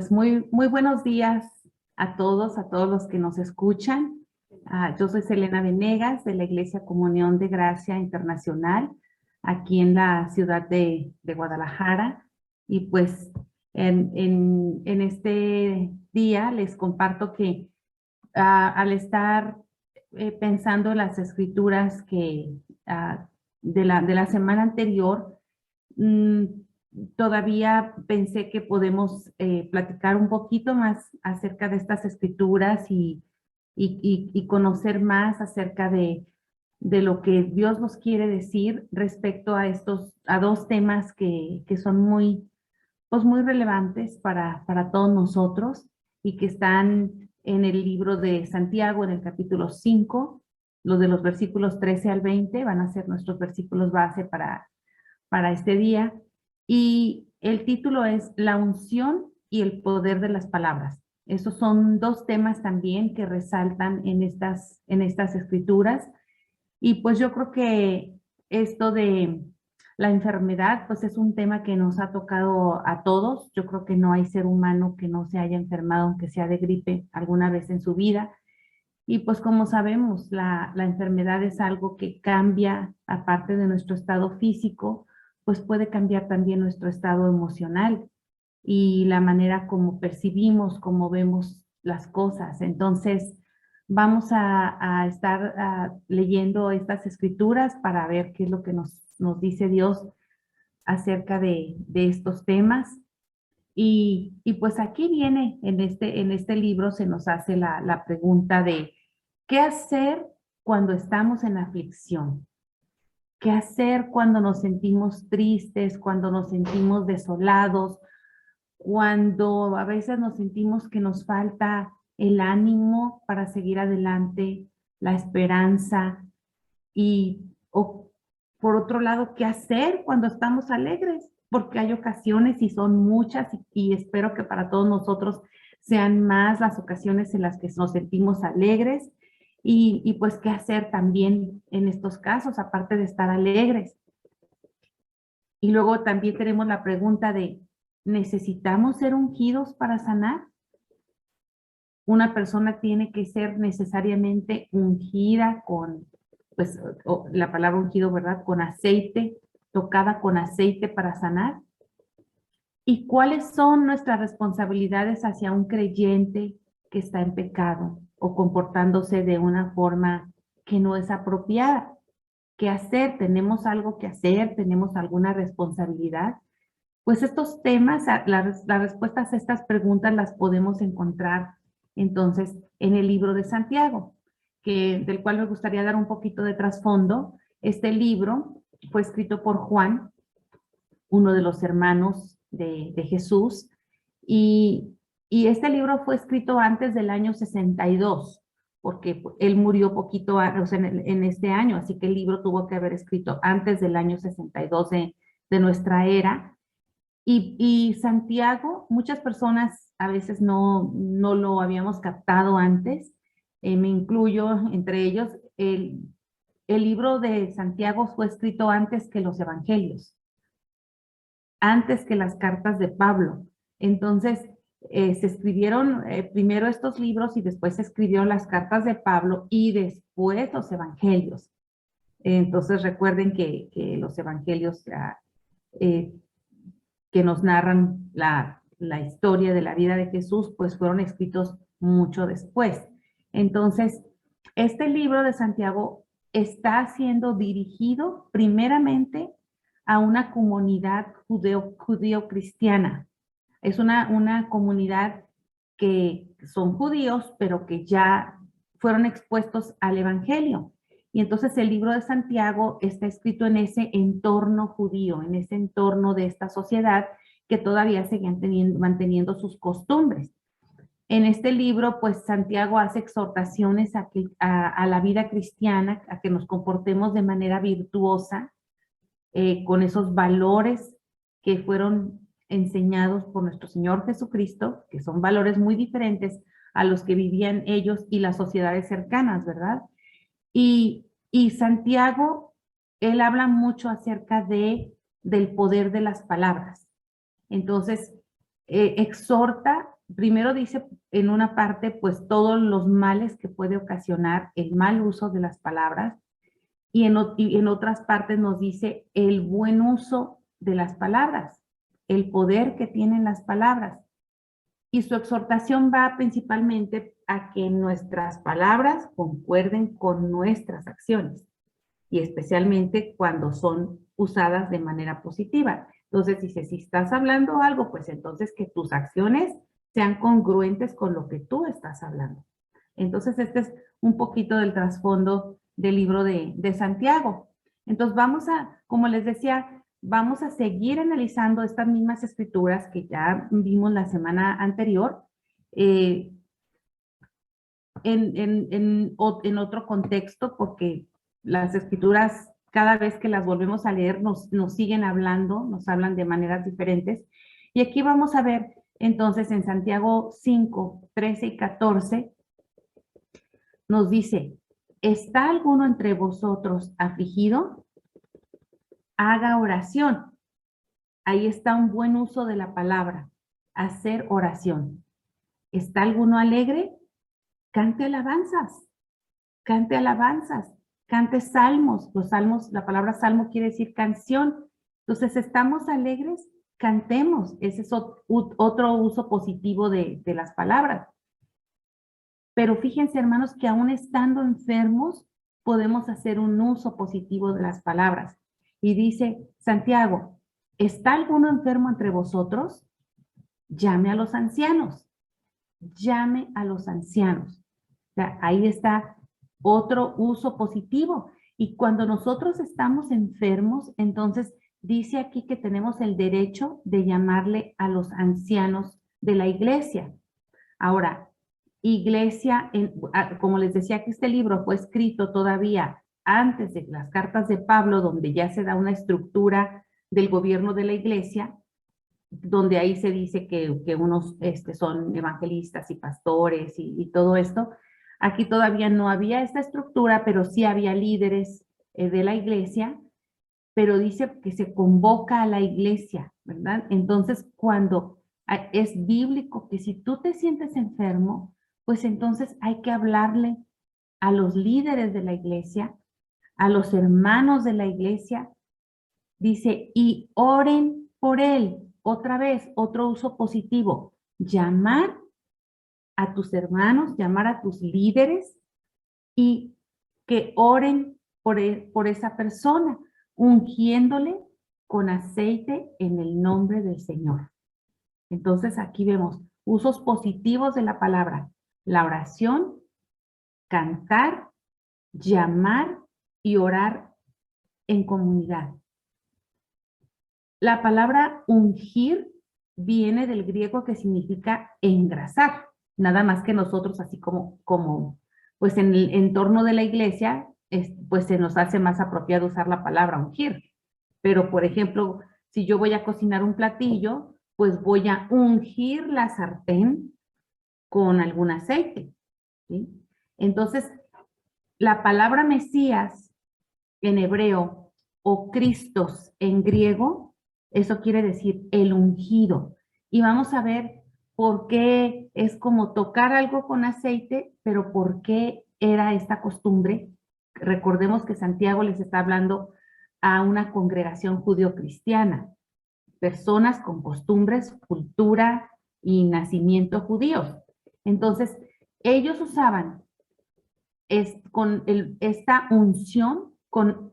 Muy buenos días a todos los que nos escuchan. Yo soy Selena Venegas de la Iglesia Comunión de Gracia Internacional, aquí en la ciudad de Guadalajara. Y pues en este día les comparto que al estar pensando en las escrituras de la semana anterior, mm, todavía pensé que podemos platicar un poquito más acerca de estas escrituras y conocer más acerca de lo que Dios nos quiere decir respecto a dos temas que son muy relevantes para todos nosotros y que están en el libro de Santiago, en el capítulo 5. Los de los versículos 13 al 20 van a ser nuestros versículos base para este día. Y el título es La unción y el poder de las palabras. Esos son dos temas también que resaltan en estas escrituras. Y pues yo creo que esto de la enfermedad, pues es un tema que nos ha tocado a todos. Yo creo que no hay ser humano que no se haya enfermado, aunque sea de gripe, alguna vez en su vida. Y pues como sabemos, la enfermedad es algo que cambia, aparte de nuestro estado físico, pues puede cambiar también nuestro estado emocional y la manera como percibimos, como vemos las cosas. Entonces, vamos a estar leyendo estas escrituras para ver qué es lo que nos dice Dios acerca de estos temas. Y pues aquí viene, en este libro se nos hace la pregunta de ¿qué hacer cuando estamos en aflicción? ¿Qué hacer cuando nos sentimos tristes, cuando nos sentimos desolados, cuando a veces nos sentimos que nos falta el ánimo para seguir adelante, la esperanza o por otro lado, qué hacer cuando estamos alegres? Porque hay ocasiones y son muchas y espero que para todos nosotros sean más las ocasiones en las que nos sentimos alegres y pues qué hacer también en estos casos, aparte de estar alegres. Y luego también tenemos la pregunta de, ¿necesitamos ser ungidos para sanar? Una persona tiene que ser necesariamente ungida pues la palabra ungido, ¿verdad? Con aceite, tocada con aceite para sanar. ¿Y cuáles son nuestras responsabilidades hacia un creyente que está en pecado o comportándose de una forma que no es apropiada? ¿Qué hacer? ¿Tenemos algo que hacer? ¿Tenemos alguna responsabilidad? Pues estos temas, las respuestas a estas preguntas las podemos encontrar entonces en el libro de Santiago, del cual me gustaría dar un poquito de trasfondo. Este libro fue escrito por Juan, uno de los hermanos de Jesús, y, y este libro fue escrito antes del año 62, porque él murió poquito, o sea, en este año, así que el libro tuvo que haber escrito antes del año 62 de nuestra era. Y Santiago, muchas personas a veces no lo habíamos captado antes, me incluyo entre ellos. El libro de Santiago fue escrito antes que los evangelios, antes que las cartas de Pablo. Entonces, se escribieron primero estos libros y después se escribieron las cartas de Pablo y después los evangelios. Entonces, recuerden que los evangelios eh, que nos narran la historia de la vida de Jesús, pues fueron escritos mucho después. Entonces, este libro de Santiago está siendo dirigido primeramente a una comunidad judío-cristiana. Es una comunidad que son judíos, pero que ya fueron expuestos al Evangelio. Y entonces el libro de Santiago está escrito en ese entorno judío, en ese entorno de esta sociedad que todavía seguían manteniendo sus costumbres. En este libro, pues Santiago hace exhortaciones a la vida cristiana, a que nos comportemos de manera virtuosa, con esos valores que fueron enseñados por nuestro Señor Jesucristo, que son valores muy diferentes a los que vivían ellos y las sociedades cercanas, ¿verdad? Y Santiago, él habla mucho acerca del poder de las palabras. Entonces, exhorta, primero dice en una parte, pues todos los males que puede ocasionar el mal uso de las palabras, y en otras partes nos dice el buen uso de las palabras, el poder que tienen las palabras. Y su exhortación va principalmente a que nuestras palabras concuerden con nuestras acciones, y especialmente cuando son usadas de manera positiva. Entonces dice, si estás hablando algo, pues entonces que tus acciones sean congruentes con lo que tú estás hablando. Entonces este es un poquito del trasfondo del libro de Santiago. Entonces vamos a, como les decía, vamos a seguir analizando estas mismas escrituras que ya vimos la semana anterior, en otro contexto, porque las escrituras, cada vez que las volvemos a leer, nos siguen hablando, nos hablan de maneras diferentes. Y aquí vamos a ver, entonces, en Santiago 5, 13 y 14, nos dice, ¿está alguno entre vosotros afligido? Haga oración. Ahí está un buen uso de la palabra, hacer oración. ¿Está alguno alegre? Cante alabanzas, cante alabanzas, cante salmos. Los salmos, la palabra salmo quiere decir canción. Entonces, ¿estamos alegres? Cantemos. Ese es otro uso positivo de las palabras. Pero fíjense, hermanos, que aún estando enfermos, podemos hacer un uso positivo de las palabras. Y dice Santiago, ¿está alguno enfermo entre vosotros? Llame a los ancianos. Llame a los ancianos. O sea, ahí está otro uso positivo. Y cuando nosotros estamos enfermos, entonces dice aquí que tenemos el derecho de llamarle a los ancianos de la iglesia. Ahora, iglesia, como les decía que este libro fue escrito todavía antes de las cartas de Pablo, donde ya se da una estructura del gobierno de la iglesia, donde ahí se dice que unos son evangelistas y pastores y todo esto. Aquí todavía no había esta estructura, pero sí había líderes de la iglesia, pero dice que se convoca a la iglesia, ¿verdad? Entonces, cuando es bíblico que si tú te sientes enfermo, pues entonces hay que hablarle a los líderes de la iglesia, a los hermanos de la iglesia, dice, y oren por él. Otra vez, otro uso positivo, llamar a tus hermanos, llamar a tus líderes y que oren por esa persona, ungiéndole con aceite en el nombre del Señor. Entonces aquí vemos usos positivos de la palabra, la oración, cantar, llamar y orar en comunidad. La palabra ungir viene del griego que significa engrasar, nada más que nosotros así como pues en el entorno de la iglesia, pues se nos hace más apropiado usar la palabra ungir. Pero, por ejemplo, si yo voy a cocinar un platillo, pues voy a ungir la sartén con algún aceite, ¿sí? Entonces, la palabra Mesías en hebreo o Cristos en griego, eso quiere decir el ungido. Y vamos a ver por qué es como tocar algo con aceite, pero por qué era esta costumbre. Recordemos que Santiago les está hablando a una congregación judío-cristiana, personas con costumbres, cultura y nacimiento judíos. Entonces, ellos usaban esta unción con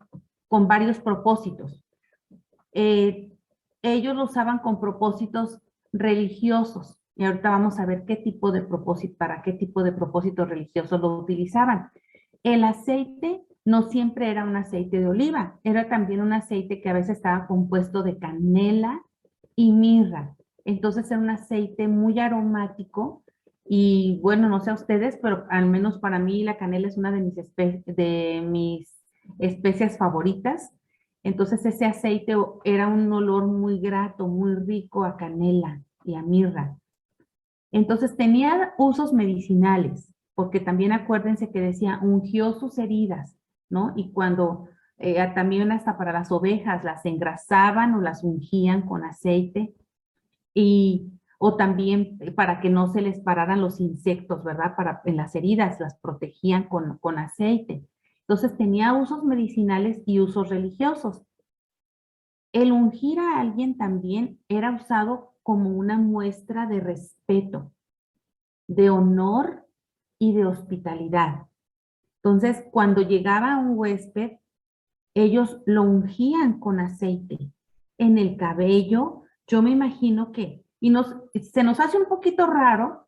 varios propósitos. Ellos lo usaban con propósitos religiosos. Y ahorita vamos a ver qué tipo de propósito, para qué tipo de propósitos religiosos lo utilizaban. El aceite no siempre era un aceite de oliva, era también un aceite que a veces estaba compuesto de canela y mirra. Entonces era un aceite muy aromático y bueno, no sé a ustedes, pero al menos para mí la canela es una de mis especias favoritas. Entonces ese aceite era un olor muy grato, muy rico a canela y a mirra. Entonces tenía usos medicinales, porque también acuérdense que decía, ungió sus heridas, ¿no? Y cuando también hasta para las ovejas las engrasaban o las ungían con aceite. Y o también para que no se les pararan los insectos, ¿verdad? En las heridas las protegían con aceite. Entonces tenía usos medicinales y usos religiosos. El ungir a alguien también era usado como una muestra de respeto, de honor y de hospitalidad. Entonces, cuando llegaba un huésped, ellos lo ungían con aceite en el cabello. Yo me imagino que, se nos hace un poquito raro,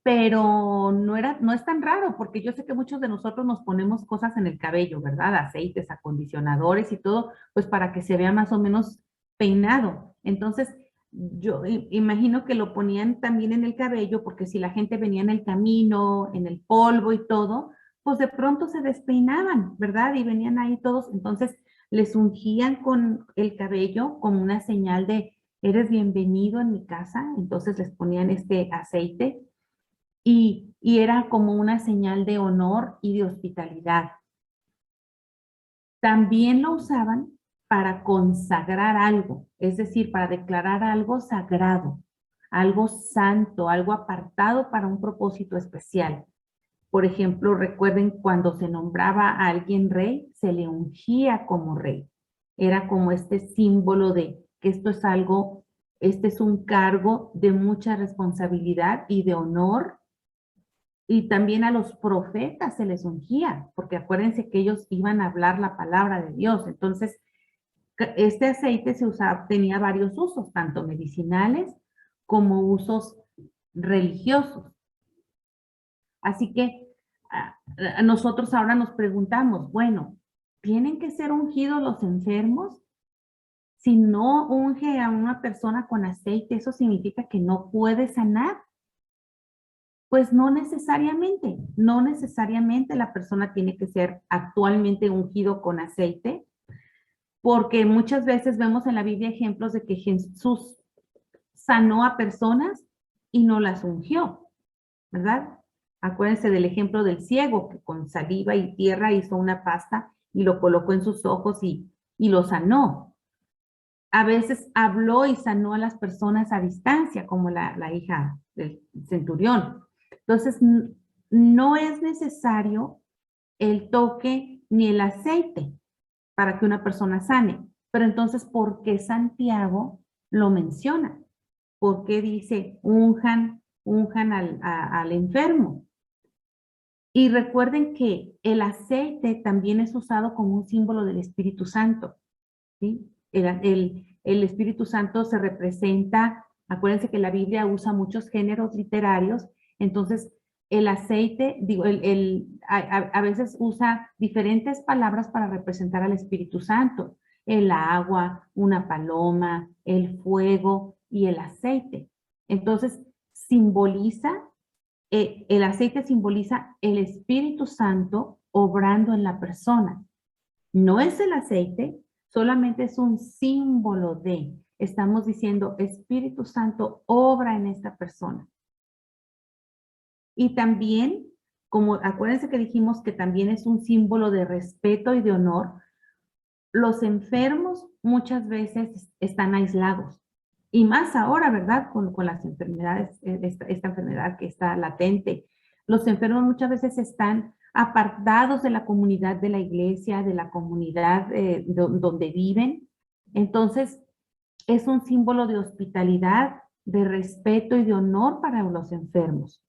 pero no es tan raro, porque yo sé que muchos de nosotros nos ponemos cosas en el cabello, ¿verdad? Aceites, acondicionadores y todo, pues para que se vea más o menos peinado. Entonces, yo imagino que lo ponían también en el cabello, porque si la gente venía en el camino, en el polvo y todo, pues de pronto se despeinaban, ¿verdad? Y venían ahí todos, entonces les ungían con el cabello como una señal de, eres bienvenido en mi casa, entonces les ponían este aceite y era como una señal de honor y de hospitalidad. También lo usaban para consagrar algo, es decir, para declarar algo sagrado, algo santo, algo apartado para un propósito especial. Por ejemplo, recuerden cuando se nombraba a alguien rey, se le ungía como rey. Era como este símbolo de que esto es algo, este es un cargo de mucha responsabilidad y de honor. Y también a los profetas se les ungía, porque acuérdense que ellos iban a hablar la palabra de Dios. Entonces, este aceite se usaba, tenía varios usos, tanto medicinales como usos religiosos. Así que nosotros ahora nos preguntamos, bueno, ¿tienen que ser ungidos los enfermos? Si no unge a una persona con aceite, ¿eso significa que no puede sanar? Pues no necesariamente la persona tiene que ser actualmente ungido con aceite, porque muchas veces vemos en la Biblia ejemplos de que Jesús sanó a personas y no las ungió, ¿verdad? Acuérdense del ejemplo del ciego que con saliva y tierra hizo una pasta y lo colocó en sus ojos y lo sanó. A veces habló y sanó a las personas a distancia, como la hija del centurión. Entonces, no es necesario el toque ni el aceite para que una persona sane. Pero entonces, ¿por qué Santiago lo menciona? ¿Por qué dice unjan al enfermo? Y recuerden que el aceite también es usado como un símbolo del Espíritu Santo, ¿sí? El Espíritu Santo se representa, acuérdense que la Biblia usa muchos géneros literarios, entonces el aceite, digo, a veces usa diferentes palabras para representar al Espíritu Santo, el agua, una paloma, el fuego y el aceite. Entonces, el aceite simboliza el Espíritu Santo obrando en la persona. No es el aceite, solamente es un símbolo de, estamos diciendo, Espíritu Santo obra en esta persona. Y también, como acuérdense que dijimos que también es un símbolo de respeto y de honor, los enfermos muchas veces están aislados. Y más ahora, ¿verdad? Con las enfermedades, esta enfermedad que está latente. Los enfermos muchas veces están apartados de la comunidad de la iglesia, de la comunidad donde viven. Entonces, es un símbolo de hospitalidad, de respeto y de honor para los enfermos.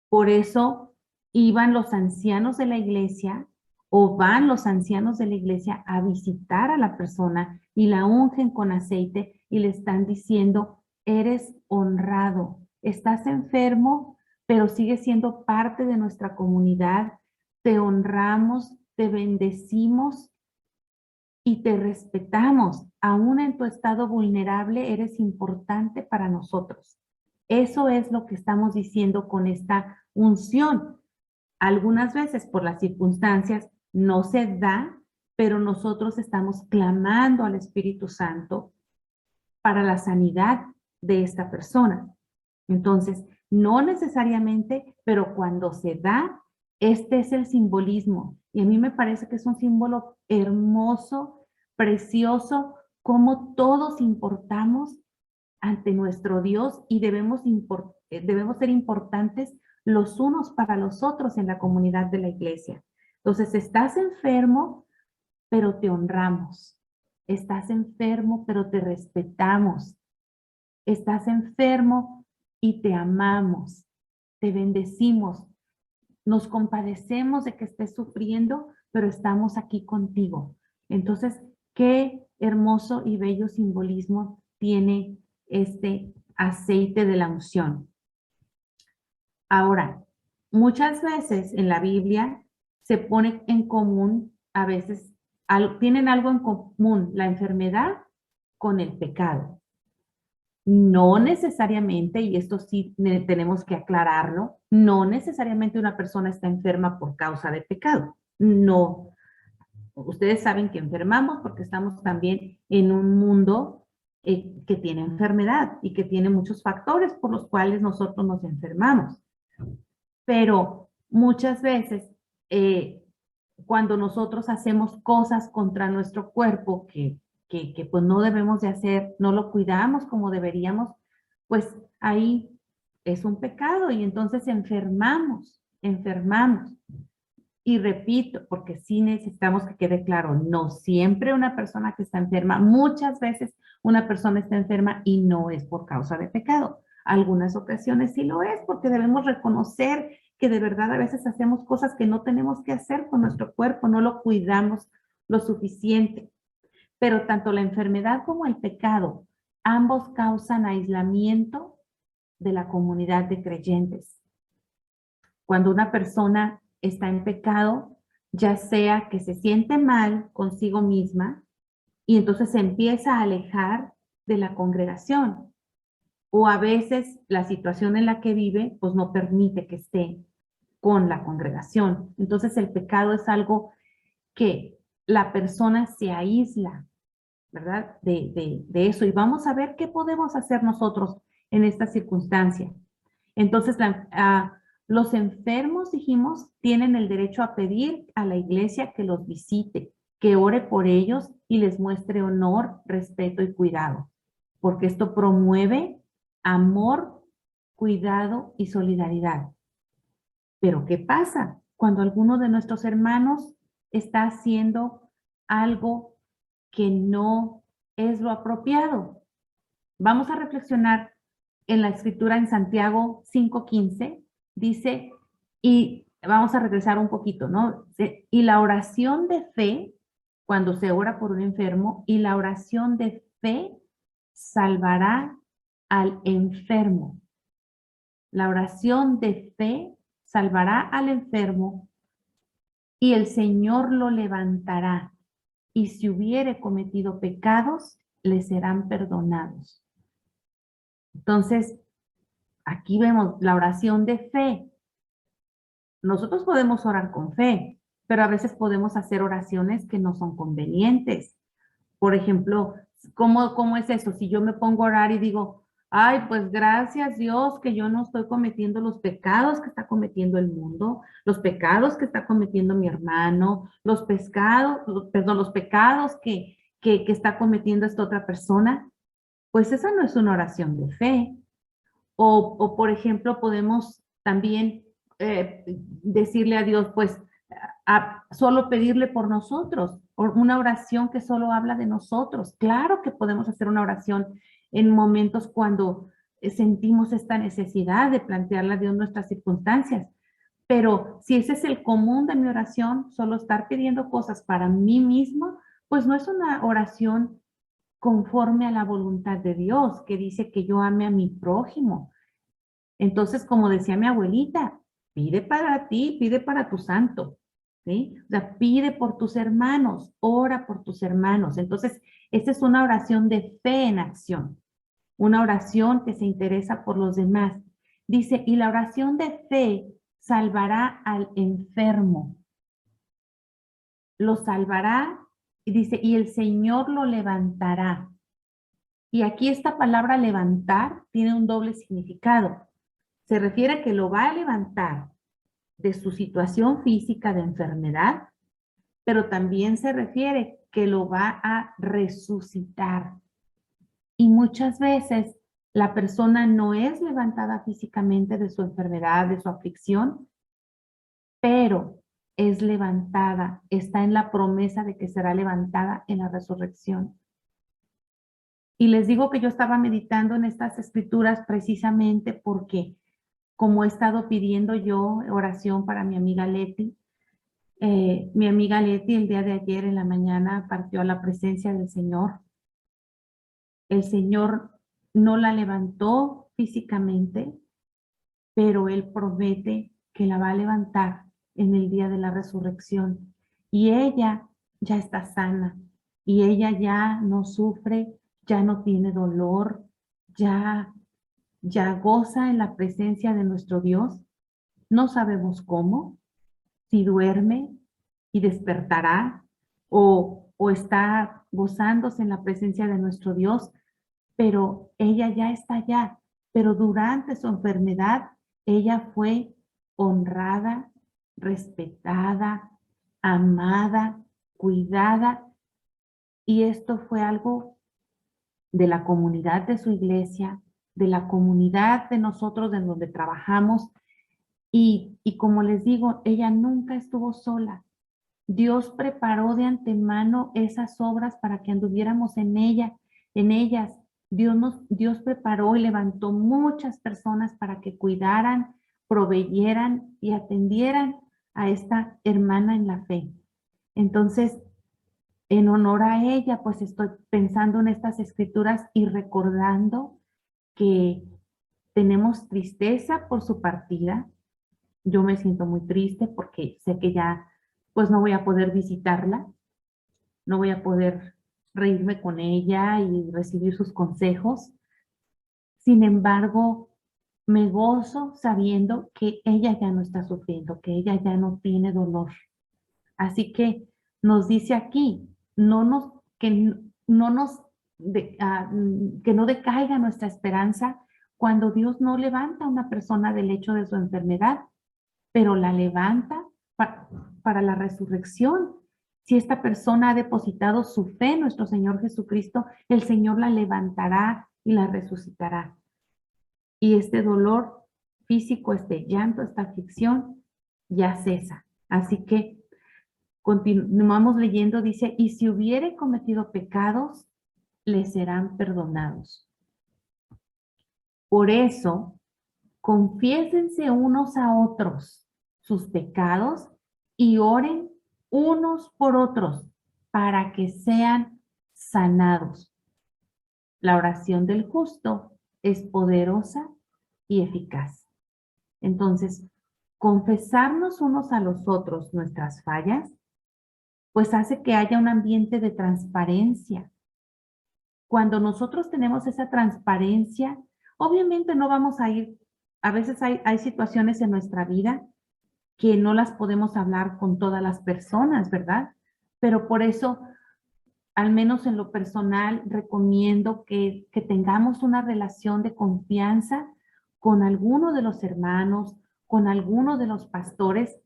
Por eso iban los ancianos de la iglesia o van los ancianos de la iglesia a visitar a la persona y la ungen con aceite y le están diciendo, eres honrado, estás enfermo, pero sigues siendo parte de nuestra comunidad, te honramos, te bendecimos y te respetamos. Aún en tu estado vulnerable eres importante para nosotros. Eso es lo que estamos diciendo con esta unción. Algunas veces por las circunstancias no se da, pero nosotros estamos clamando al Espíritu Santo para la sanidad de esta persona. Entonces, no necesariamente, pero cuando se da, este es el simbolismo. Y a mí me parece que es un símbolo hermoso, precioso, como todos importamos ante nuestro Dios y debemos ser importantes los unos para los otros en la comunidad de la iglesia. Entonces, estás enfermo, pero te honramos. Estás enfermo, pero te respetamos. Estás enfermo y te amamos. Te bendecimos. Nos compadecemos de que estés sufriendo, pero estamos aquí contigo. Entonces, qué hermoso y bello simbolismo tiene este aceite de la unción. Ahora, muchas veces en la Biblia se pone en común, a veces tienen algo en común, la enfermedad con el pecado. No necesariamente, y esto sí tenemos que aclararlo, no necesariamente una persona está enferma por causa de pecado. No. Ustedes saben que enfermamos porque estamos también en un mundo que tiene enfermedad y que tiene muchos factores por los cuales nosotros nos enfermamos. Pero muchas veces, cuando nosotros hacemos cosas contra nuestro cuerpo que pues no debemos de hacer, no lo cuidamos como deberíamos, pues ahí es un pecado y entonces enfermamos. Y repito, porque sí necesitamos que quede claro, no siempre una persona que está enferma, muchas veces una persona está enferma y no es por causa de pecado. Algunas ocasiones sí lo es, porque debemos reconocer que de verdad a veces hacemos cosas que no tenemos que hacer con nuestro cuerpo, no lo cuidamos lo suficiente. Pero tanto la enfermedad como el pecado, ambos causan aislamiento de la comunidad de creyentes. Cuando una persona está en pecado, ya sea que se siente mal consigo misma y entonces se empieza a alejar de la congregación, o a veces la situación en la que vive pues no permite que esté con la congregación. Entonces el pecado es algo que la persona se aísla, ¿verdad? De eso. Y vamos a ver qué podemos hacer nosotros en esta circunstancia. Entonces, los enfermos, dijimos, tienen el derecho a pedir a la iglesia que los visite, que ore por ellos y les muestre honor, respeto y cuidado, porque esto promueve amor, cuidado y solidaridad. Pero ¿qué pasa cuando alguno de nuestros hermanos está haciendo algo que no es lo apropiado? Vamos a reflexionar en la escritura en Santiago 5:15, dice, y vamos a regresar un poquito, ¿no? Y la oración de fe, cuando se ora por un enfermo, y la oración de fe salvará al enfermo. La oración de fe salvará al enfermo y el Señor lo levantará. Y si hubiere cometido pecados, le serán perdonados. Entonces, aquí vemos la oración de fe. Nosotros podemos orar con fe, pero a veces podemos hacer oraciones que no son convenientes. Por ejemplo, ¿cómo es eso? Si yo me pongo a orar y digo, ay, pues gracias Dios que yo no estoy cometiendo los pecados que está cometiendo el mundo, los pecados que está cometiendo mi hermano, los pecados que está cometiendo esta otra persona, pues esa no es una oración de fe. O por ejemplo, podemos también decirle a Dios, pues, solo pedirle por nosotros, o una oración que solo habla de nosotros. Claro que podemos hacer una oración en momentos cuando sentimos esta necesidad de plantearle a Dios nuestras circunstancias. Pero si ese es el común de mi oración, solo estar pidiendo cosas para mí mismo, pues no es una oración conforme a la voluntad de Dios, que dice que yo ame a mi prójimo. Entonces, como decía mi abuelita, pide para ti, pide para tu santo, ¿sí? O sea, pide por tus hermanos, ora por tus hermanos. Entonces, esta es una oración de fe en acción, una oración que se interesa por los demás. Dice, y la oración de fe salvará al enfermo, lo salvará, y dice, y el Señor lo levantará. Y aquí esta palabra levantar tiene un doble significado. Se refiere a que lo va a levantar de su situación física de enfermedad, pero también se refiere que lo va a resucitar. Y muchas veces La persona no es levantada físicamente de su enfermedad, de su aflicción, pero es levantada, está en la promesa de que será levantada en la resurrección. Y les digo que yo estaba meditando en estas escrituras precisamente porque, como he estado pidiendo yo oración para mi amiga Leti el día de ayer en la mañana partió a la presencia del Señor. El Señor no la levantó físicamente, pero Él promete que la va a levantar en el día de la resurrección. Y ella ya está sana, y ella ya no sufre, ya no tiene dolor, ya, ya goza en la presencia de nuestro Dios. No sabemos cómo, si duerme y despertará, o está gozándose en la presencia de nuestro Dios, pero ella ya está allá. Pero durante su enfermedad, ella fue honrada, respetada, amada, cuidada, y esto fue algo de la comunidad de su iglesia, de la comunidad de nosotros en donde trabajamos, y como les digo, ella nunca estuvo sola. Dios preparó de antemano esas obras para que anduviéramos en ellas. Dios preparó y levantó muchas personas para que cuidaran, proveyeran y atendieran a esta hermana en la fe. Entonces, en honor a ella, pues estoy pensando en estas escrituras y recordando que tenemos tristeza por su partida. Yo me siento muy triste porque sé que ya pues no voy a poder visitarla, no voy a poder reírme con ella y recibir sus consejos. Sin embargo, me gozo sabiendo que ella ya no está sufriendo, que ella ya no tiene dolor. Así que nos dice aquí, no nos que no decaiga nuestra esperanza cuando Dios no levanta a una persona del lecho de su enfermedad, pero la levanta para la resurrección. Si esta persona ha depositado su fe en nuestro Señor Jesucristo, el Señor la levantará y la resucitará. Y este dolor físico, este llanto, esta aflicción, ya cesa. Así que continuamos leyendo, dice, y si hubiere cometido pecados, le serán perdonados. Por eso, confiésense unos a otros sus pecados y oren unos por otros para que sean sanados. La oración del justo es poderosa y eficaz. Entonces, confesarnos unos a los otros nuestras fallas, pues hace que haya un ambiente de transparencia. Cuando nosotros tenemos esa transparencia, obviamente no vamos a ir, a veces hay situaciones en nuestra vida que no las podemos hablar con todas las personas, ¿verdad? Pero por eso, al menos en lo personal, recomiendo que tengamos una relación de confianza con alguno de los hermanos, con alguno de los pastores,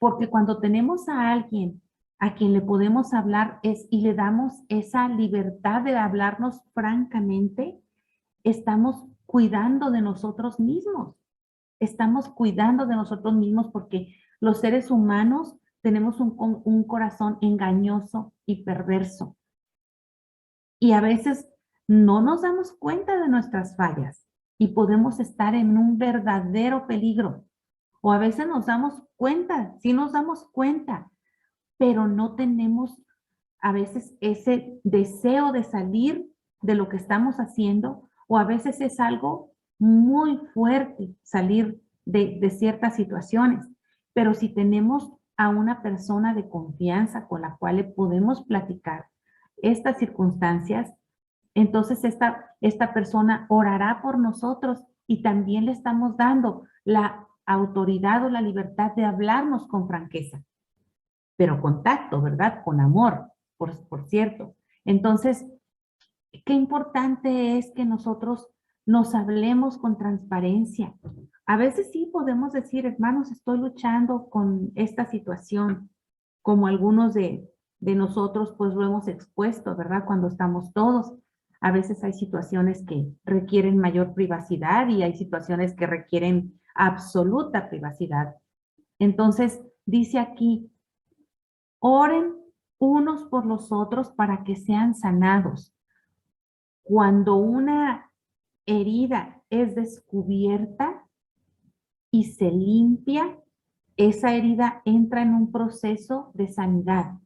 porque cuando tenemos a alguien a quien le podemos hablar y le damos esa libertad de hablarnos francamente, estamos cuidando de nosotros mismos. Estamos cuidando de nosotros mismos porque los seres humanos tenemos un corazón engañoso y perverso. Y a veces no nos damos cuenta de nuestras fallas y podemos estar en un verdadero peligro. O a veces nos damos cuenta, sí nos damos cuenta, pero no tenemos a veces ese deseo de salir de lo que estamos haciendo, o a veces es algo muy fuerte salir de ciertas situaciones. Pero si tenemos a una persona de confianza con la cual le podemos platicar estas circunstancias, entonces esta persona orará por nosotros y también le estamos dando la autoridad o la libertad de hablarnos con franqueza, pero con tacto, ¿verdad? Con amor, por cierto. Entonces, qué importante es que nosotros nos hablemos con transparencia. A veces sí podemos decir, hermanos, estoy luchando con esta situación, como algunos de nosotros pues lo hemos expuesto, ¿verdad? Cuando estamos todos. A veces hay situaciones que requieren mayor privacidad y hay situaciones que requieren absoluta privacidad. Entonces, dice aquí, oren unos por los otros para que sean sanados. Cuando una herida es descubierta y se limpia, esa herida entra en un proceso de sanidad.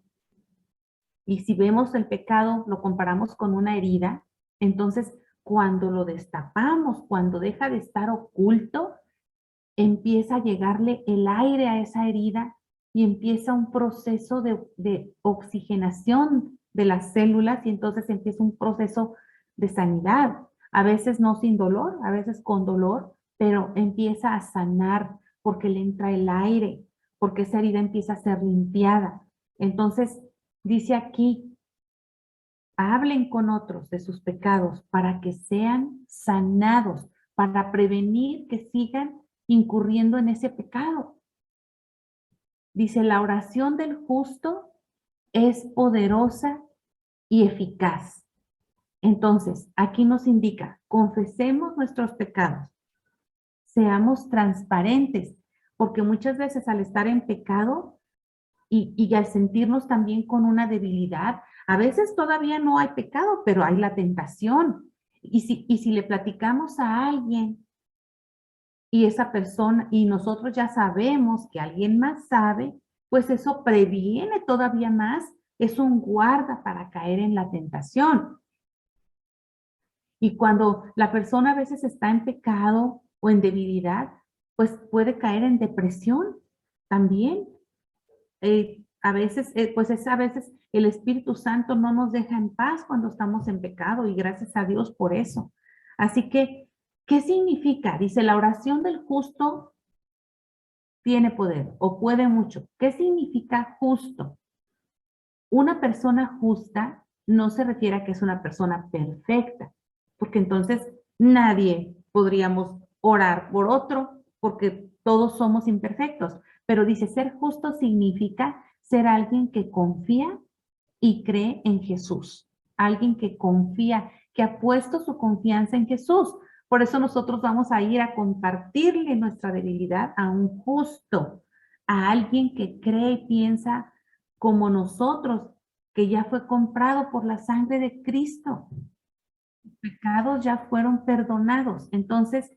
Y si vemos el pecado, lo comparamos con una herida, entonces cuando lo destapamos, cuando deja de estar oculto, empieza a llegarle el aire a esa herida y empieza un proceso de oxigenación de las células y entonces empieza un proceso de sanidad. A veces no sin dolor, a veces con dolor, pero empieza a sanar porque le entra el aire, porque esa herida empieza a ser limpiada. Entonces, dice aquí, hablen con otros de sus pecados para que sean sanados, para prevenir que sigan incurriendo en ese pecado. Dice, la oración del justo es poderosa y eficaz. Entonces, aquí nos indica, confesemos nuestros pecados, seamos transparentes, porque muchas veces al estar en pecado y al sentirnos también con una debilidad, a veces todavía no hay pecado, pero hay la tentación. Y si le platicamos a alguien y esa persona, y nosotros ya sabemos que alguien más sabe, pues eso previene todavía más, es un guarda para caer en la tentación. Y cuando la persona a veces está en pecado o en debilidad, pues puede caer en depresión también. A veces, pues es a veces el Espíritu Santo no nos deja en paz cuando estamos en pecado y gracias a Dios por eso. Así que, ¿qué significa? Dice, la oración del justo tiene poder o puede mucho. ¿Qué significa justo? Una persona justa no se refiere a que es una persona perfecta, porque entonces nadie podríamos orar por otro, porque todos somos imperfectos. Pero dice, ser justo significa ser alguien que confía y cree en Jesús. Alguien que confía, que ha puesto su confianza en Jesús. Por eso nosotros vamos a ir a compartirle nuestra debilidad a un justo, a alguien que cree y piensa como nosotros, que ya fue comprado por la sangre de Cristo. Los pecados ya fueron perdonados. Entonces,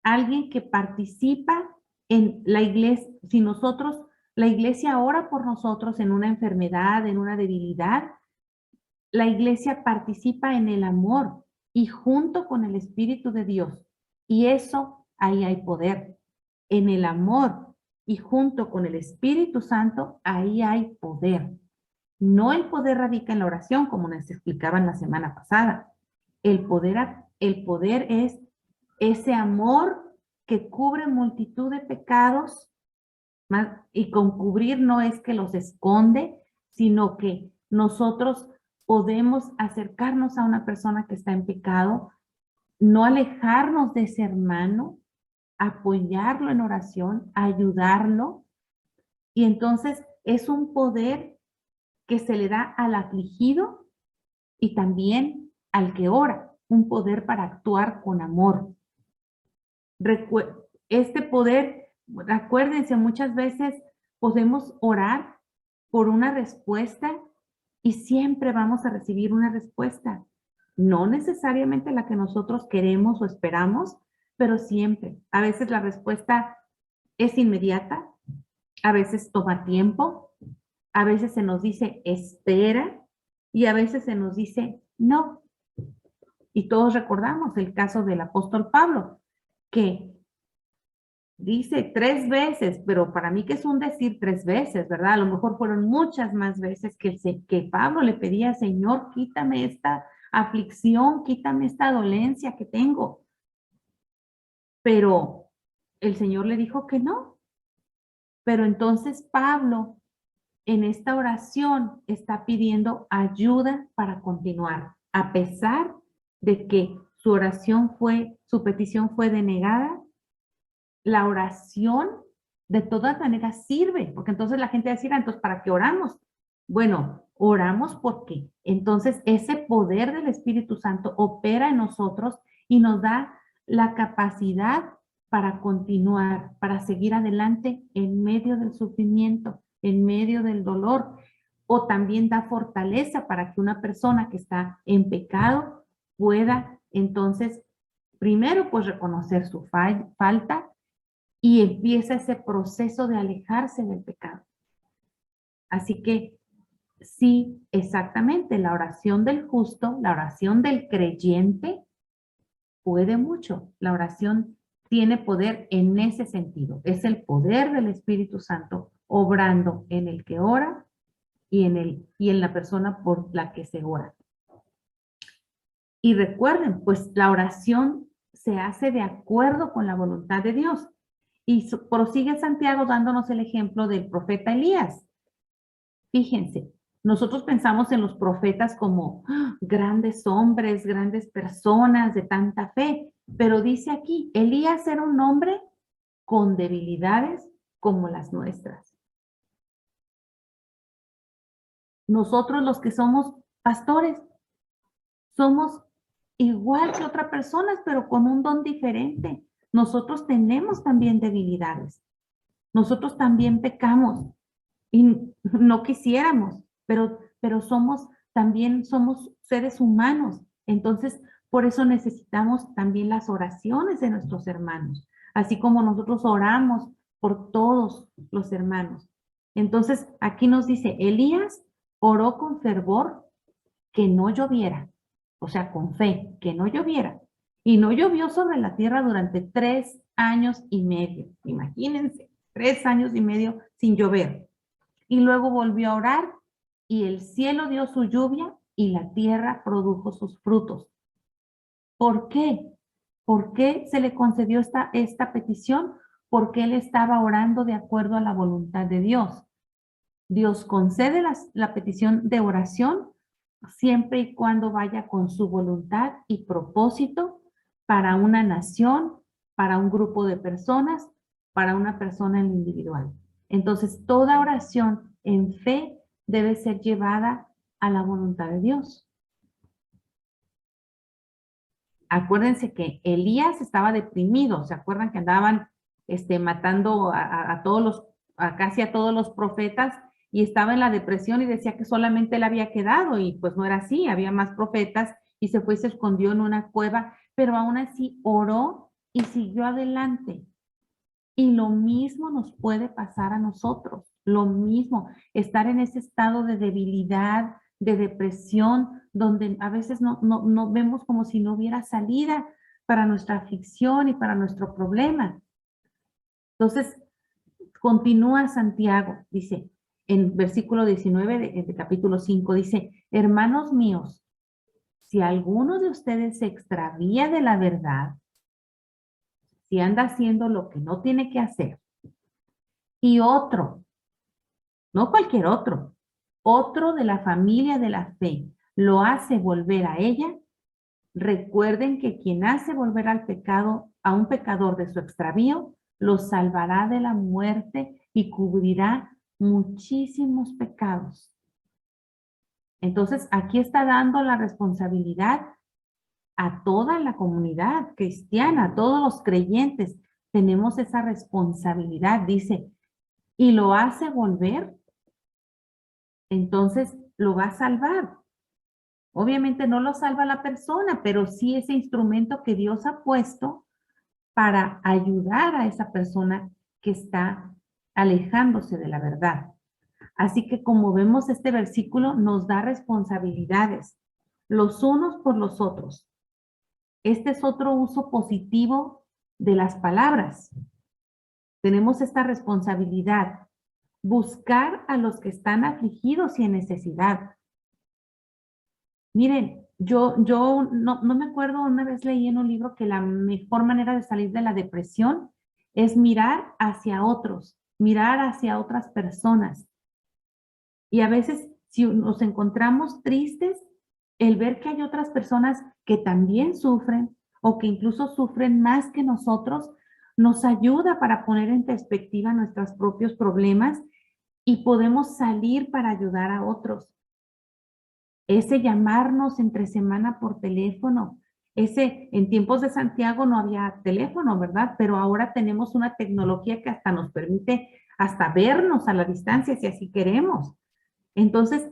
alguien que participa en la iglesia, si nosotros, la iglesia ora por nosotros en una enfermedad, en una debilidad, la iglesia participa en el amor y junto con el Espíritu de Dios. Y eso, ahí hay poder. En el amor y junto con el Espíritu Santo, ahí hay poder. No el poder radica en la oración, como nos explicaban la semana pasada. El poder es ese amor que cubre multitud de pecados, y con cubrir no es que los esconde, sino que nosotros podemos acercarnos a una persona que está en pecado, no alejarnos de ese hermano, apoyarlo en oración, ayudarlo, y entonces es un poder que se le da al afligido y también al que ora, un poder para actuar con amor. Este poder, acuérdense, muchas veces podemos orar por una respuesta y siempre vamos a recibir una respuesta. No necesariamente la que nosotros queremos o esperamos, pero siempre. A veces la respuesta es inmediata, a veces toma tiempo, a veces se nos dice espera y a veces se nos dice no. Y todos recordamos el caso del apóstol Pablo, que dice 3 veces, pero para mí que es un decir 3 veces, ¿verdad? A lo mejor fueron muchas más veces que Pablo le pedía, Señor, quítame esta aflicción, quítame esta dolencia que tengo. Pero el Señor le dijo que no. Pero entonces Pablo en esta oración está pidiendo ayuda para continuar, a pesar de que su petición fue denegada. La oración de todas maneras sirve, porque entonces la gente va a decir, entonces, ¿para qué oramos? Bueno, Oramos porque entonces ese poder del Espíritu Santo opera en nosotros y nos da la capacidad para continuar, para seguir adelante en medio del sufrimiento, en medio del dolor, o también da fortaleza para que una persona que está en pecado pueda entonces, primero, pues reconocer su falta y empieza ese proceso de alejarse del pecado. Así que sí, exactamente, la oración del justo, la oración del creyente puede mucho. La oración tiene poder en ese sentido. Es el poder del Espíritu Santo obrando en el que ora y en la persona por la que se ora. Y recuerden, pues la oración se hace de acuerdo con la voluntad de Dios. Y prosigue Santiago dándonos el ejemplo del profeta Elías. Fíjense, nosotros pensamos en los profetas como grandes hombres, grandes personas de tanta fe, pero dice aquí, Elías era un hombre con debilidades como las nuestras. Nosotros los que somos pastores, somos igual que otras personas, pero con un don diferente. Nosotros tenemos también debilidades. Nosotros también pecamos y no quisiéramos, pero también somos seres humanos. Entonces, por eso necesitamos también las oraciones de nuestros hermanos, así como nosotros oramos por todos los hermanos. Entonces, aquí nos dice, Elías oró con fervor que no lloviera, o sea, con fe, que no lloviera. Y no llovió sobre la tierra durante 3 años y medio. Imagínense, 3 años y medio sin llover. Y luego volvió a orar y el cielo dio su lluvia y la tierra produjo sus frutos. ¿Por qué? ¿Por qué se le concedió esta petición? Porque él estaba orando de acuerdo a la voluntad de Dios. Dios concede la petición de oración siempre y cuando vaya con su voluntad y propósito para una nación, para un grupo de personas, para una persona en lo individual. Entonces, toda oración en fe debe ser llevada a la voluntad de Dios. Acuérdense que Elías estaba deprimido, ¿se acuerdan que andaban matando a todos casi a todos los profetas y estaba en la depresión y decía que solamente él había quedado y pues no era así, había más profetas y se fue y se escondió en una cueva, pero aún así oró y siguió adelante. Y lo mismo nos puede pasar a nosotros, lo mismo, estar en ese estado de debilidad, de depresión, donde a veces no vemos como si no hubiera salida para nuestra aflicción y para nuestro problema. Entonces, continúa Santiago, dice, en versículo 19 de capítulo 5, dice, hermanos míos, si alguno de ustedes se extravía de la verdad, si anda haciendo lo que no tiene que hacer, y otro, no cualquier otro de la familia de la fe lo hace volver a ella, recuerden que quien hace volver al pecado, a un pecador de su extravío, lo salvará de la muerte y cubrirá muchísimos pecados. Entonces, aquí está dando la responsabilidad a toda la comunidad cristiana, a todos los creyentes. Tenemos esa responsabilidad, dice, y lo hace volver, entonces lo va a salvar. Obviamente no lo salva la persona, pero sí ese instrumento que Dios ha puesto para ayudar a esa persona que está alejándose de la verdad. Así que como vemos, este versículo nos da responsabilidades, los unos por los otros. Este es otro uso positivo de las palabras. Tenemos esta responsabilidad, buscar a los que están afligidos y en necesidad. Miren, yo no me acuerdo, una vez leí en un libro que la mejor manera de salir de la depresión es mirar hacia otros, mirar hacia otras personas. Y a veces, si nos encontramos tristes, el ver que hay otras personas que también sufren o que incluso sufren más que nosotros, nos ayuda para poner en perspectiva nuestros propios problemas y podemos salir para ayudar a otros. ese llamarnos entre semana por teléfono, ese, en tiempos de Santiago no había teléfono, ¿verdad? Pero ahora tenemos una tecnología que hasta nos permite hasta vernos a la distancia si así queremos. Entonces,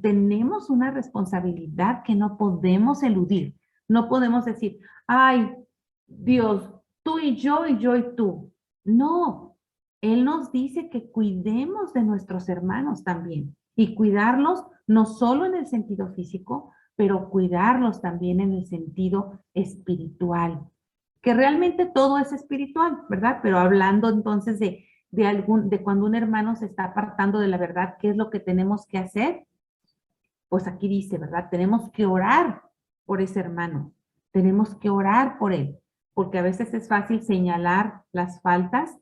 tenemos una responsabilidad que no podemos eludir. No podemos decir, ay, Dios, tú y yo y tú. No, Él nos dice que cuidemos de nuestros hermanos también y cuidarlos no solo en el sentido físico, pero cuidarlos también en el sentido espiritual, que realmente todo es espiritual, ¿verdad? Pero hablando entonces de cuando un hermano se está apartando de la verdad, ¿qué es lo que tenemos que hacer? Pues aquí dice, ¿verdad? Tenemos que orar por ese hermano, tenemos que orar por él, porque a veces es fácil señalar las faltas,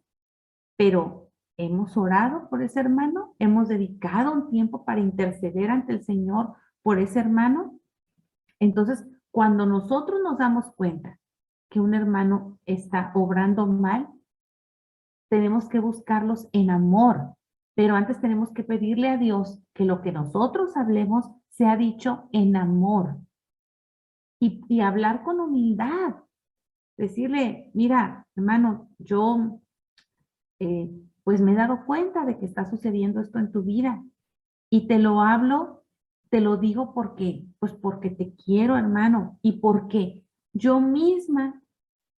pero ¿hemos orado por ese hermano? ¿Hemos dedicado un tiempo para interceder ante el Señor por ese hermano? Entonces, cuando nosotros nos damos cuenta que un hermano está obrando mal, tenemos que buscarlos en amor, pero antes tenemos que pedirle a Dios que lo que nosotros hablemos sea dicho en amor y hablar con humildad. Decirle, mira, hermano, yo eh, pues me he dado cuenta de que está sucediendo esto en tu vida y te lo hablo, te lo digo porque, pues porque te quiero, hermano, y porque yo misma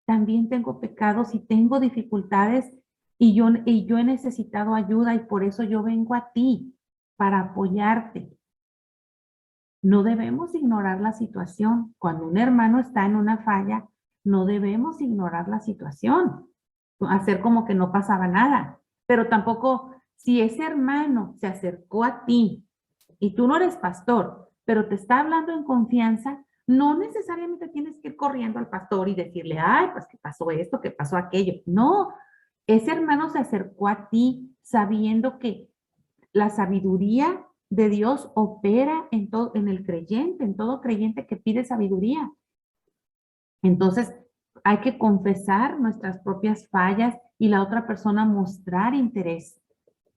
también tengo pecados y tengo dificultades y yo he necesitado ayuda y por eso yo vengo a ti para apoyarte. No debemos ignorar la situación. Cuando un hermano está en una falla, no debemos ignorar la situación, hacer como que no pasaba nada. Pero tampoco, si ese hermano se acercó a ti y tú no eres pastor, pero te está hablando en confianza, no necesariamente tienes que ir corriendo al pastor y decirle, ay, pues que pasó esto, que pasó aquello. No, ese hermano se acercó a ti sabiendo que la sabiduría de Dios opera en todo, en el creyente, en todo creyente que pide sabiduría. Entonces, hay que confesar nuestras propias fallas y la otra persona mostrar interés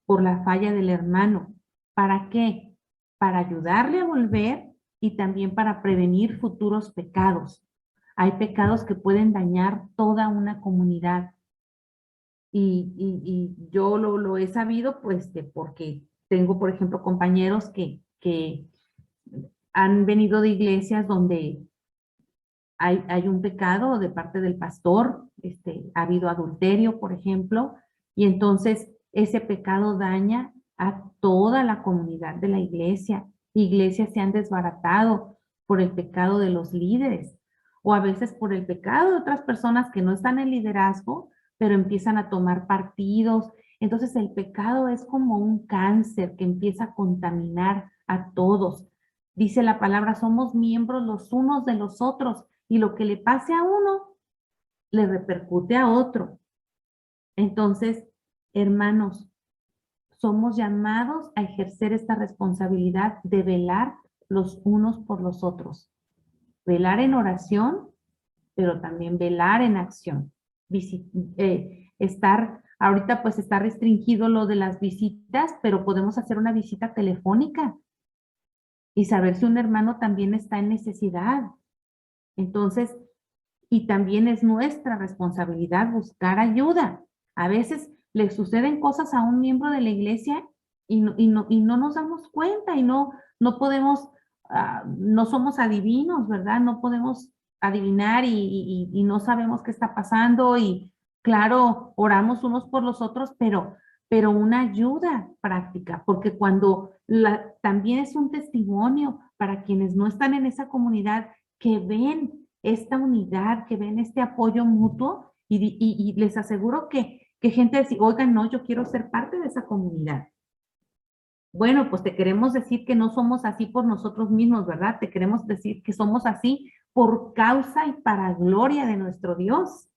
por la falla del hermano. ¿Para qué? Para ayudarle a volver y también para prevenir futuros pecados. Hay pecados que pueden dañar toda una comunidad. Y yo lo he sabido pues porque tengo, por ejemplo, compañeros que han venido de iglesias donde hay un pecado de parte del pastor, ha habido adulterio, por ejemplo, y entonces ese pecado daña a toda la comunidad de la iglesia. Iglesias se han desbaratado por el pecado de los líderes o a veces por el pecado de otras personas que no están en liderazgo, pero empiezan a tomar partidos. Entonces el pecado es como un cáncer que empieza a contaminar a todos. Dice la palabra, somos miembros los unos de los otros y lo que le pase a uno le repercute a otro. Entonces, hermanos, somos llamados a ejercer esta responsabilidad de velar los unos por los otros. Velar en oración, pero también velar en acción. Ahorita pues está restringido lo de las visitas, pero podemos hacer una visita telefónica y saber si un hermano también está en necesidad. Entonces, y también es nuestra responsabilidad buscar ayuda. A veces le suceden cosas a un miembro de la iglesia y no nos damos cuenta y no podemos, no somos adivinos, ¿verdad? No podemos adivinar y no sabemos qué está pasando y claro, oramos unos por los otros, pero una ayuda práctica, porque también es un testimonio para quienes no están en esa comunidad que ven esta unidad, que ven este apoyo mutuo y les aseguro que gente dice, oigan, no, yo quiero ser parte de esa comunidad. Bueno, pues te queremos decir que no somos así por nosotros mismos, ¿verdad? Te queremos decir que somos así por causa y para gloria de nuestro Dios.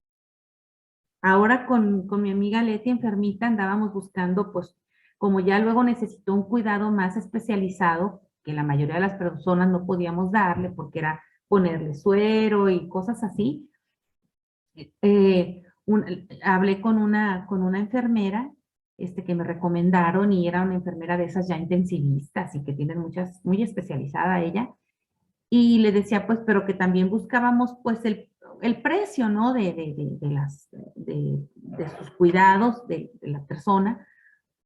Ahora con mi amiga Leti enfermita andábamos buscando, pues, como ya luego necesitó un cuidado más especializado, que la mayoría de las personas no podíamos darle porque era ponerle suero y cosas así, hablé con una enfermera que me recomendaron, y era una enfermera de esas ya intensivistas y que tienen muchas, muy especializada ella. Y le decía, pues, pero que también buscábamos, pues, el precio, ¿no? De sus cuidados de la persona,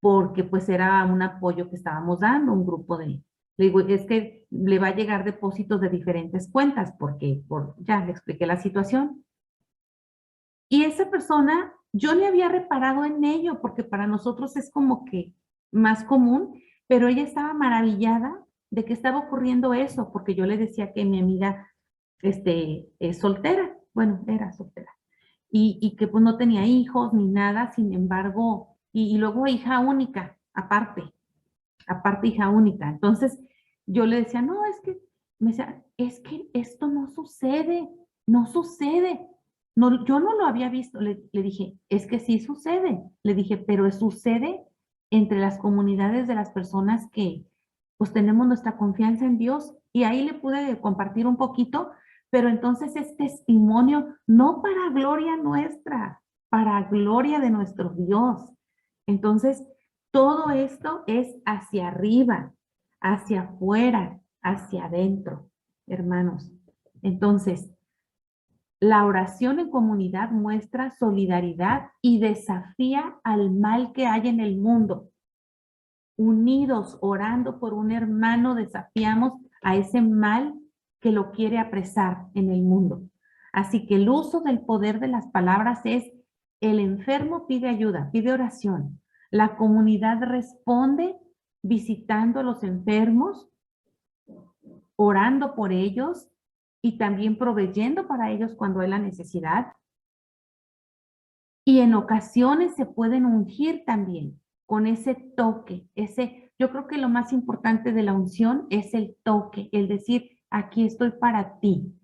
porque pues era un apoyo que estábamos dando, un grupo de, le digo, es que le va a llegar depósitos de diferentes cuentas, porque ya le expliqué la situación. Y esa persona, yo le había reparado en ello, porque para nosotros es como que más común, pero ella estaba maravillada de que estaba ocurriendo eso, porque yo le decía que mi amiga es soltera, bueno, era soltera, y que pues no tenía hijos ni nada, sin embargo, y luego hija única, aparte hija única. Entonces yo le decía, no, es que, me decía, es que esto no sucede, no sucede. No, yo no lo había visto, le dije, es que sí sucede. Le dije, pero sucede entre las comunidades de las personas que pues tenemos nuestra confianza en Dios, y ahí le pude compartir un poquito, pero entonces es testimonio no para gloria nuestra, para gloria de nuestro Dios. Entonces, todo esto es hacia arriba, hacia afuera, hacia adentro, hermanos. Entonces, la oración en comunidad muestra solidaridad y desafía al mal que hay en el mundo. Unidos, orando por un hermano, desafiamos a ese mal que lo quiere apresar en el mundo. Así que el uso del poder de las palabras es: el enfermo pide ayuda, pide oración. La comunidad responde visitando a los enfermos, orando por ellos y también proveyendo para ellos cuando hay la necesidad. Y en ocasiones se pueden ungir también con ese toque, yo creo que lo más importante de la unción es el toque, el decir, aquí estoy para ti.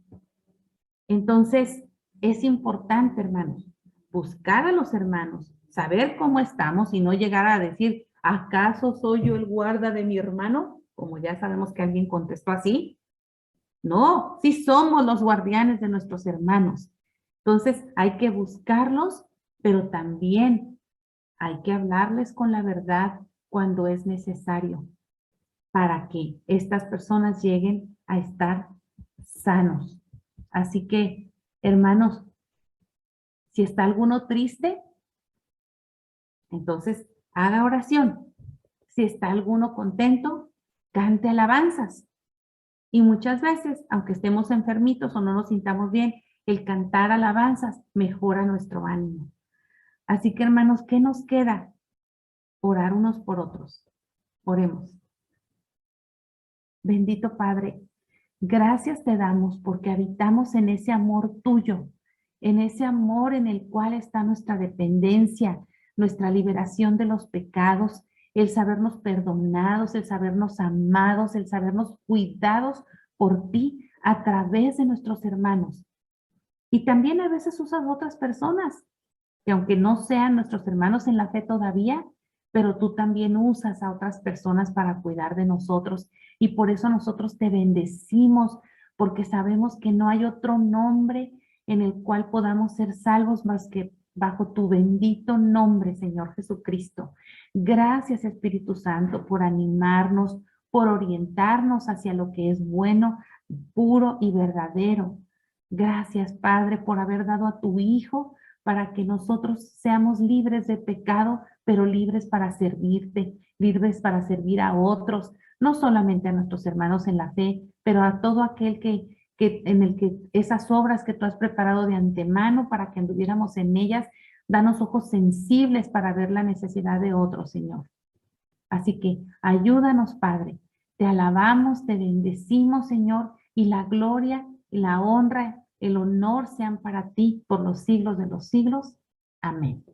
Entonces, es importante, hermanos, buscar a los hermanos, saber cómo estamos y no llegar a decir, ¿acaso soy yo el guarda de mi hermano? Como ya sabemos que alguien contestó así. No, sí somos los guardianes de nuestros hermanos. Entonces, hay que buscarlos, pero también hay que hablarles con la verdad cuando es necesario, para que estas personas lleguen a estar sanos. Así que, hermanos, si está alguno triste, entonces haga oración. Si está alguno contento, cante alabanzas. Y muchas veces, aunque estemos enfermitos o no nos sintamos bien, el cantar alabanzas mejora nuestro ánimo. Así que, hermanos, ¿qué nos queda? Orar unos por otros. Oremos. Bendito Padre, gracias te damos porque habitamos en ese amor tuyo, en ese amor en el cual está nuestra dependencia, nuestra liberación de los pecados, el sabernos perdonados, el sabernos amados, el sabernos cuidados por ti a través de nuestros hermanos. Y también a veces usas otras personas, que aunque no sean nuestros hermanos en la fe todavía, pero tú también usas a otras personas para cuidar de nosotros. Y por eso nosotros te bendecimos, porque sabemos que no hay otro nombre en el cual podamos ser salvos más que bajo tu bendito nombre, Señor Jesucristo. Gracias, Espíritu Santo, por animarnos, por orientarnos hacia lo que es bueno, puro y verdadero. Gracias, Padre, por haber dado a tu Hijo para que nosotros seamos libres de pecado, pero libres para servirte, libres para servir a otros, no solamente a nuestros hermanos en la fe, pero a todo aquel en el que esas obras que tú has preparado de antemano para que anduviéramos en ellas, danos ojos sensibles para ver la necesidad de otros, Señor. Así que ayúdanos, Padre. Te alabamos, te bendecimos, Señor, y la gloria, y la honra, el honor sean para ti por los siglos de los siglos. Amén.